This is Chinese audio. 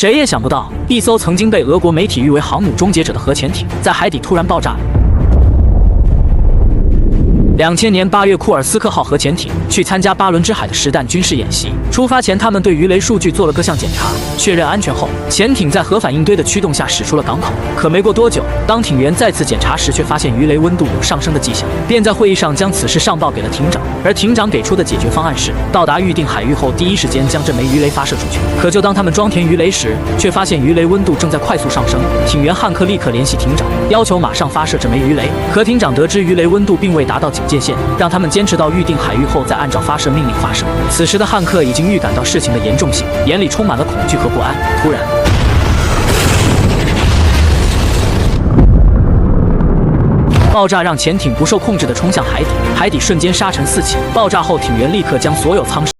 谁也想不到，一艘曾经被俄国媒体誉为航母终结者的核潜艇，在海底突然爆炸了。2000年8月，库尔斯克号核潜艇去参加巴伦支海的实弹军事演习。出发前，他们对鱼雷数据做了各项检查，确认安全后，潜艇在核反应堆的驱动下驶出了港口。可没过多久，当艇员再次检查时，却发现鱼雷温度有上升的迹象，便在会议上将此事上报给了艇长。而艇长给出的解决方案是，到达预定海域后，第一时间将这枚鱼雷发射出去。可就当他们装填鱼雷时，却发现鱼雷温度正在快速上升。艇员汉克立刻联系艇长，要求马上发射这枚鱼雷。可艇长得知鱼雷温度并未达到警戒线，让他们坚持到预定海域后再按照发射命令发射。此时的汉克已经预感到事情的严重性，眼里充满了恐惧和不安。突然，爆炸让潜艇不受控制地冲向海底，海底瞬间沙尘四起。爆炸后，艇员立刻将所有舱